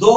2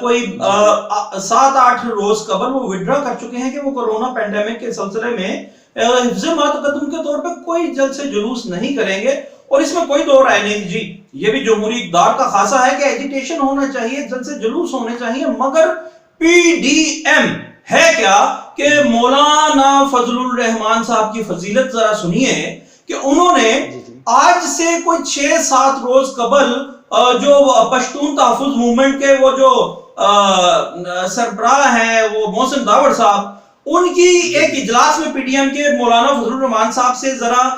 کوئی 7-8 روز قبل وہ وڈرا کر چکے ہیں کہ وہ کورونا پینڈیمک کے سلسلے میں حفظ متقدم کے طور پہ کوئی جلسے جلوس نہیں کریں گے، اور اس میں کوئی دو رائے نہیں جی، یہ بھی جمہوری اقدار کا خاصہ ہے کہ ایجیٹیشن ہونا چاہیے، جلسے جلوس ہونے چاہیے، مگر پی ڈی ایم ہے کیا کہ مولانا فضل الرحمان صاحب کی فضیلت ذرا سنیے کہ انہوں نے آج سے کوئی 6-7 روز قبل جو پشتون تحفظ موومنٹ کے وہ جو سربراہ ہیں وہ محسن داوڑ صاحب، ان کی ایک اجلاس میں پی ڈی ایم کے مولانا فضل الرحمان صاحب سے ذرا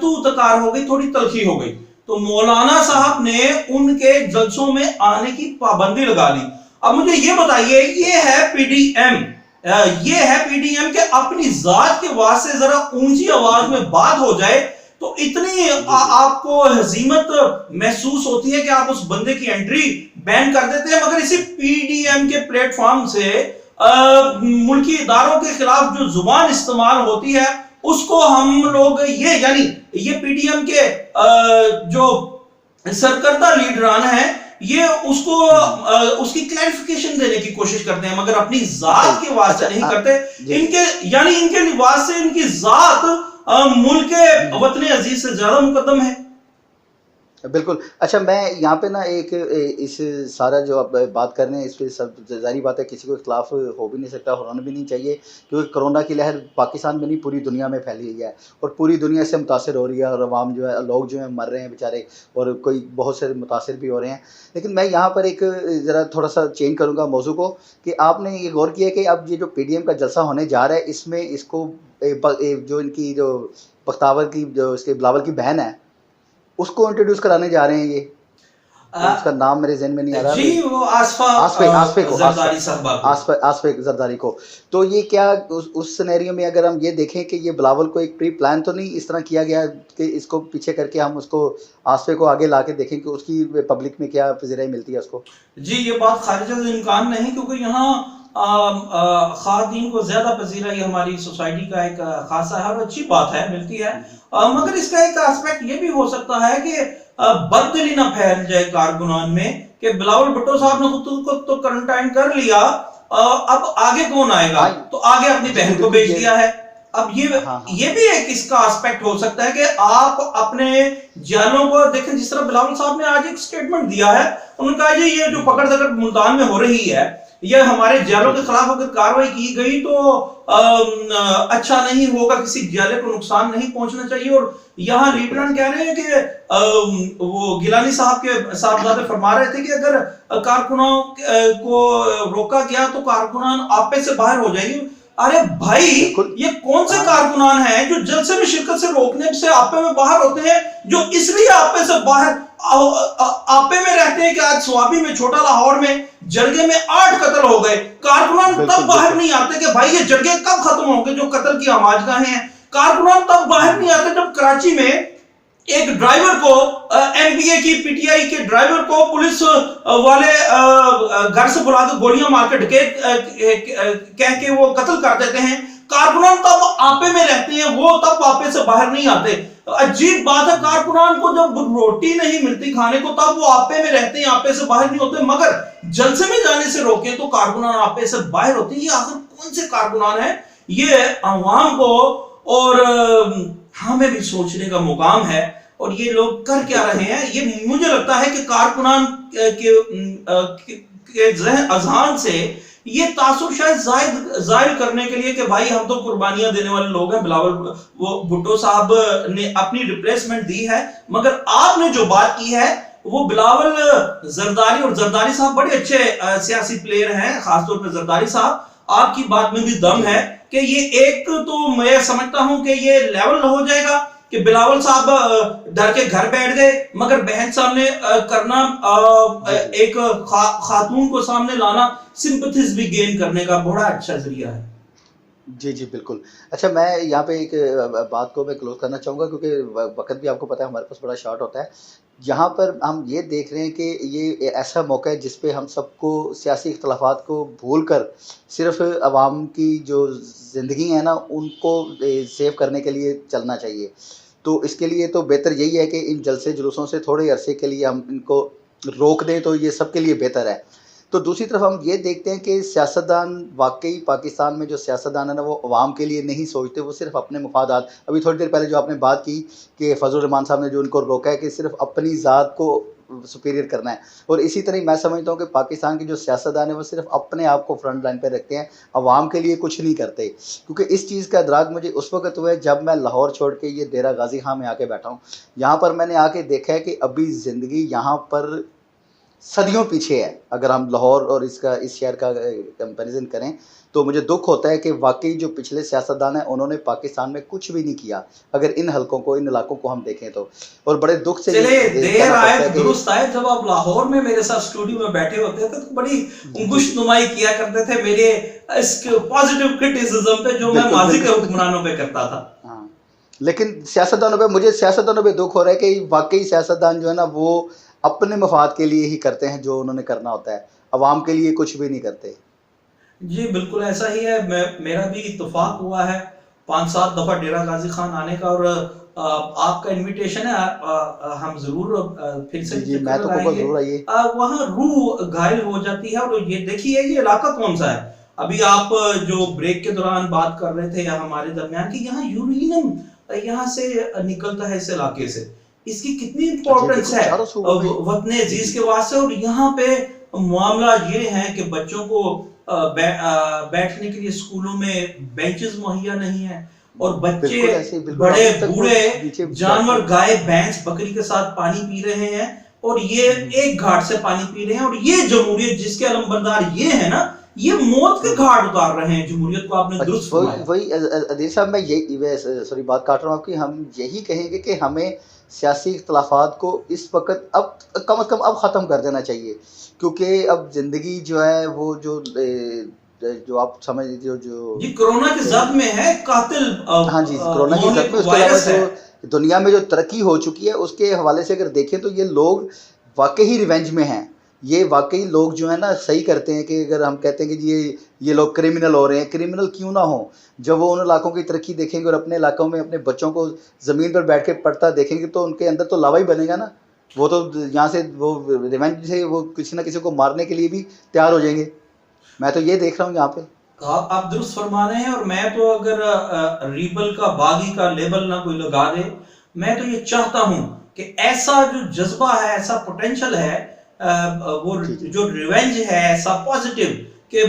تو تکار ہو گئی، تھوڑی تلخی ہو گئی، تو مولانا صاحب نے ان کے جلسوں میں آنے کی پابندی لگا لی۔ اب مجھے یہ بتائیے، یہ ہے پی ڈی ایم کہ اپنی ذات کے واسطے ذرا اونچی آواز میں بات ہو جائے تو اتنی آپ کو ہزیمت محسوس ہوتی ہے کہ آپ اس بندے کی انٹری بین کر دیتے ہیں، مگر اسی پی ڈی ایم کے پلیٹ فارم سے ملکی اداروں کے خلاف جو زبان استعمال ہوتی ہے اس کو ہم لوگ یہ پی ڈی ایم کے جو سرکردہ لیڈران ہیں یہ اس کی کلیریفیکیشن دینے کی کوشش کرتے ہیں، مگر اپنی ذات کے واسطے نہیں کرتے۔ ان کے لباس سے ان کی ذات ملک وطن عزیز سے زیادہ مقدم ہے۔ بالکل۔ اچھا، میں یہاں پہ نا ایک اس سارا جو آپ بات کر رہے ہیں اس پہ سب ظاہری بات ہے کسی کو اختلاف ہو بھی نہیں سکتا، ہونا بھی نہیں چاہیے، کیونکہ کرونا کی لہر پاکستان میں نہیں پوری دنیا میں پھیلی ہوئی ہے اور پوری دنیا سے متاثر ہو رہی ہے، اور عوام جو ہے، لوگ جو ہیں مر رہے ہیں بیچارے، اور کوئی بہت سے متاثر بھی ہو رہے ہیں۔ لیکن میں یہاں پر ایک ذرا تھوڑا سا چینج کروں گا موضوع کو، کہ آپ نے یہ غور کیا کہ اب یہ جو پی ڈی ایم کا جلسہ ہونے جا رہا ہے اس میں اس کو جو ان کی جو بختاور کی جو اس کے بلاول کی بہن ہے اس کو انٹروڈیوس کرانے جا رہے ہیں، یہ اس کا نام میرے ذہن میں نہیں آ رہا جی، وہ آصفہ زرداری کو۔ تو یہ کیا اس سینیریو میں اگر ہم یہ دیکھیں کہ یہ بلاول کو ایک پری پلان تو نہیں اس طرح کیا گیا کہ اس کو پیچھے کر کے ہم اس کو آصفہ کو آگے لا کے دیکھیں کہ اس کی پبلک میں کیا پذیرائی ملتی ہے اس کو؟ جی، یہ بات خارج از امکان نہیں، کیونکہ یہاں خواتین کو زیادہ پذیرائی ہماری سوسائٹی کا ایک خاصہ ہے اور اچھی بات ہے، ملتی ہے، مگر اس کا ایک آسپیکٹ یہ بھی ہو سکتا ہے کہ بددلی نہ پھیل جائے کارکنان میں کہ بلاول بھٹو صاحب نے خود کو تو کرنٹائن کر لیا، اب آگے کون آئے گا، تو آگے اپنی بہن کو بیچ دیا ہے۔ اب یہ بھی ایک اس کا آسپیکٹ ہو سکتا ہے کہ آپ اپنے جیلوں کو دیکھیں، جس طرح بلاول صاحب نے آج ایک سٹیٹمنٹ دیا ہے، انہوں نے کہا یہ جو پکڑ دکڑ ملتان میں ہو رہی ہے، یہ ہمارے جیلوں کے خلاف اگر کاروائی کی گئی تو اچھا نہیں ہوگا، کسی جیلے کو نقصان نہیں پہنچنا چاہیے۔ اور یہاں لیڈران کہہ رہے ہیں کہ وہ گیلانی صاحب کے صاحبزادے فرما رہے تھے کہ اگر کارکنوں کو روکا گیا تو کارکنان آپے سے باہر ہو جائیں گے۔ ارے بھائی، یہ کون سے کارکنان ہیں جو جلسے میں شرکت سے روکنے سے آپے میں باہر ہوتے ہیں، جو اس لیے آپے سے باہر آپے میں رہتے ہیں کہ آج سوابی میں، چھوٹا لاہور میں جرگے میں 8 قتل ہو گئے، کارکنان تب باہر نہیں آتے کہ بھائی یہ جرگے کب ختم ہوں گے جو قتل کی آماجگاہیں ہیں، کارکنان تب باہر نہیں آتے جب کراچی میں ایک ڈرائیور کو، ایم پی اے کی پی ٹی آئی کے ڈرائیور کو پولیس والے گھر سے بلا کے گولیاں مار کے کہہ کے وہ قتل کر دیتے ہیں، کارکنان تب آپے میں رہتے ہیں، وہ تب آپے سے باہر نہیں آتے۔ عجیب بات ہے، کارکنان کو جب روٹی نہیں ملتی کھانے کو تب وہ آپے میں رہتے ہیں، آپے سے باہر نہیں ہوتے، مگر جلسے میں جانے سے روکیں تو کارکنان آپے سے باہر ہوتے ہیں۔ یہ آخر کون سے کارکنان ہیں؟ یہ عوام کو اور ہمیں بھی سوچنے کا مقام ہے، اور یہ لوگ کر کیا رہے ہیں؟ یہ مجھے لگتا ہے کہ کارکنان کے ذہن اذہان سے یہ تاثر شاید ظاہر کرنے کے لیے کہ بھائی ہم تو قربانیاں دینے والے لوگ ہیں، بلاول بھٹو صاحب نے اپنی ریپلیسمنٹ دی ہے، مگر آپ نے جو بات کی ہے وہ بلاول زرداری، اور زرداری صاحب بڑے اچھے سیاسی پلیئر ہیں، خاص طور پہ زرداری صاحب، آپ کی بات میں بھی دم ہے کہ یہ ایک تو میں سمجھتا ہوں کہ یہ لیول ہو جائے گا کہ بلاول صاحب ڈر کے گھر بیٹھ گئے، مگر بہن سامنے کرنا، ایک خاتون کو سامنے لانا سمپتھیز بھی گین کرنے کا بڑا اچھا ذریعہ ہے۔ جی جی بالکل۔ اچھا، میں یہاں پہ ایک بات کو میں کلوز کرنا چاہوں گا کیونکہ وقت بھی آپ کو پتہ ہے ہمارے پاس بڑا شارٹ ہوتا ہے۔ یہاں پر ہم یہ دیکھ رہے ہیں کہ یہ ایسا موقع ہے جس پہ ہم سب کو سیاسی اختلافات کو بھول کر صرف عوام کی جو زندگی ہے نا ان کو سیو کرنے کے لیے چلنا چاہیے۔ تو اس کے لیے تو بہتر یہی ہے کہ ان جلسے جلوسوں سے تھوڑے عرصے کے لیے ہم ان کو روک دیں تو یہ سب کے لیے بہتر ہے۔ تو دوسری طرف ہم یہ دیکھتے ہیں کہ سیاستدان واقعی پاکستان میں جو سیاستدان ہیں نا وہ عوام کے لیے نہیں سوچتے، وہ صرف اپنے مفادات. ابھی تھوڑی دیر پہلے جو آپ نے بات کی کہ فضل الرحمان صاحب نے جو ان کو روکا ہے کہ صرف اپنی ذات کو سپیریئر کرنا ہے، اور اسی طرح میں سمجھتا ہوں کہ پاکستان کے جو سیاستدان ہیں وہ صرف اپنے آپ کو فرنٹ لائن پہ رکھتے ہیں، عوام کے لیے کچھ نہیں کرتے. کیونکہ اس چیز کا ادراک مجھے اس وقت ہوا ہے جب میں لاہور چھوڑ کے یہ ڈیرہ غازی خان میں آ کے بیٹھا ہوں. یہاں پر میں نے آ کے دیکھا ہے کہ ابھی زندگی یہاں پر صدیوں پیچھے ہے. اگر ہم لاہور اور اس شہر کا کمپیریزن کریں تو مجھے دکھ ہوتا ہے کہ واقعی جو پچھلے سیاستدان ہیں انہوں نے پاکستان میں کچھ بھی نہیں کیا، اگر ان حلقوں کو، ان علاقوں کو ہم دیکھیں تو. اور بڑے دکھ سے چلے یہ دیر کہنا آئے پڑتا ہے کہ درست آئے، جب آپ لاہور میں میرے ساتھ اسٹوڈیو میں بیٹھے ہوتے تھے تو بڑی انگشت نمائی کیا کرتے تھے میرے اس پازیٹیو کرٹیسزم پہ جو میں بالکل ماضی کے بالکل حکمرانوں پہ کرتا تھا. ہاں، لیکن سیاستدانوں پہ مجھے سیاستدانوں پہ دکھ ہو رہا ہے کہ واقعی سیاستدان جو ہے نا وہ اپنے مفاد کے لیے ہی کرتے ہیں جو انہوں نے کرنا ہوتا ہے، عوام کے لیے کچھ بھی نہیں کرتے. جی بالکل ایسا ہی ہے. میرا بھی اتفاق ہوا ہے 5-7 دفعہ ڈیرہ غازی خان آنے کا، اور آپ کا انویٹیشن ہے، ہم ضرور پھر سے جی جی، میں چکر تو لگائیں کہوں گا گے. ضرور آئیے. وہاں روح گھائل ہو جاتی ہے. اور یہ دیکھیے یہ علاقہ کون سا ہے. ابھی آپ جو بریک کے دوران بات کر رہے تھے یا ہمارے درمیان کہ یہاں یورینیم یہاں سے نکلتا ہے اس علاقے سے، اس کی کتنی جی امپورٹنس بالکل، ہے چاروں صوبوں میں. وطن جی عزیز جی کے واسطے. اور یہاں پہ معاملہ یہ ہے کہ بچوں کو بیٹھنے کے لیے اسکولوں میں بینچز مہیا نہیں ہیں، اور بچے بالکل ایسے ہی، بالکل بڑے ابھی تک وہ بوڑھے نیچے بیٹھتے جانور ہیں. گائے بھینس بکری کے ساتھ پانی پی رہے ہیں، اور یہ ایک گھاٹ سے پانی پی رہے ہیں. اور یہ جمہوریت جس کے علمبردار یہ ہے نا، یہ موت کے گھاٹ اتار رہے ہیں جمہوریت کو. آپ نے درست فرمایا. وہی عدیل صاحب، میں یہی سوری بات کاٹ رہا ہوں آپ کی، ہم یہی کہیں گے کہ ہمیں سیاسی اختلافات کو اس وقت اب کم از کم اب ختم کر دینا چاہیے. کیونکہ اب زندگی جو ہے وہ جو آپ سمجھ لیجیے جو یہ کرونا کی زد میں ہے، قاتل ہاں جی کرونا کی زد مہلک میں، اس کے علاوہ وائرس ہے. جو دنیا میں جو ترقی ہو چکی ہے اس کے حوالے سے اگر دیکھیں تو یہ لوگ واقعی ریونج میں ہیں. یہ واقعی لوگ جو ہیں نا صحیح کرتے ہیں کہ اگر ہم کہتے ہیں کہ یہ لوگ کرمنل ہو رہے ہیں، کرمنل کیوں نہ ہوں جب وہ ان علاقوں کی ترقی دیکھیں گے اور اپنے علاقوں میں اپنے بچوں کو زمین پر بیٹھ کے پڑھتا دیکھیں گے تو ان کے اندر تو لاوا ہی بنے گا نا. وہ تو یہاں سے وہ ریونج سے وہ کسی نہ کسی کو مارنے کے لیے بھی تیار ہو جائیں گے. میں تو یہ دیکھ رہا ہوں یہاں پہ. آپ درست فرما رہے ہیں. اور میں تو اگر ریبل کا باغی کا لیبل نہ کوئی لگا دے، میں تو یہ چاہتا ہوں کہ ایسا جو جذبہ ہے، ایسا پوٹینشل ہے، وہ جو ریونج ہے ایسا پازیٹیو کہ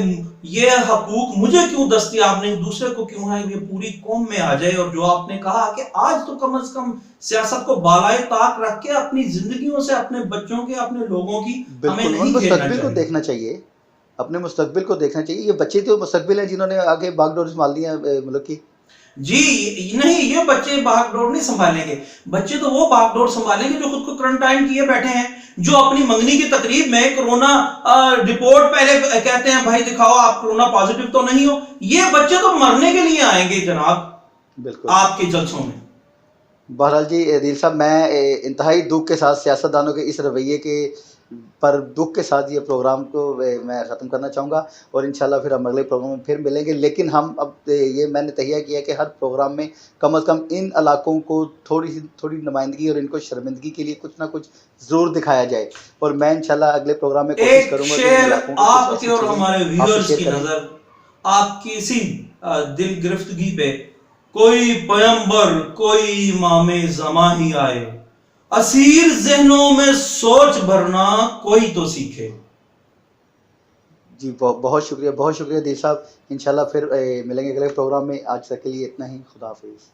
یہ حقوق مجھے کیوں دستیاب نہیں، دوسرے کو کیوں ہے، یہ پوری قوم میں آ جائے. اور جو آپ نے کہا کہ آج تو کم از کم سیاست کو بالائے طاق رکھ کے اپنی زندگیوں سے، اپنے بچوں کے، اپنے لوگوں کی ہمیں بالکل، ان نہیں کھیلنا مستقبل کو چاہیے. دیکھنا چاہیے، اپنے مستقبل کو دیکھنا چاہیے. یہ بچے تو مستقبل ہیں جنہوں نے آگے باغ ڈور سنبھال لی ہے ملک کی. جی نہیں، یہ بچے باغ ڈور نہیں سنبھالیں گے. بچے تو وہ باغ ڈور سنبھالیں گے جو خود کو کرنٹائن کیے بیٹھے ہیں، جو اپنی منگنی کی تقریب میں کرونا رپورٹ پہلے کہتے ہیں بھائی دکھاؤ آپ کرونا پازیٹیو تو نہیں ہو. یہ بچے تو مرنے کے لیے آئیں گے جناب بالکل آپ کے جلسوں میں. بہرحال جی عدیل صاحب، میں انتہائی دکھ کے ساتھ سیاستدانوں کے اس رویے کے پر دکھ کے ساتھ یہ پروگرام کو میں ختم کرنا چاہوں گا، اور انشاءاللہ پھر ہم اگلے پروگرام میں پھر ملیں گے. لیکن ہم اب یہ میں نے تہیہ کیا کہ ہر پروگرام میں کم از کم ان علاقوں کو تھوڑی نمائندگی اور ان کو شرمندگی کے لیے کچھ نہ کچھ ضرور دکھایا جائے. اور میں انشاءاللہ اگلے پروگرام میں کوشش ایک کروں گا کہ ان شعر علاقوں کو کچھ آپ ایسی کے اور چیزیں ہمارے آپ سے ویورز شیئر کی کریں. نظر، آپ کی اسی دل گرفتگی پہ کوئی پیمبر، کوئی امام زماں ہی آئے، اسیر ذہنوں میں سوچ بھرنا کوئی تو سیکھے. جی بہت شکریہ، بہت شکریہ عدیل صاحب. انشاءاللہ پھر ملیں گے اگلے پروگرام میں. آج تک کے لیے اتنا ہی. خدا حافظ.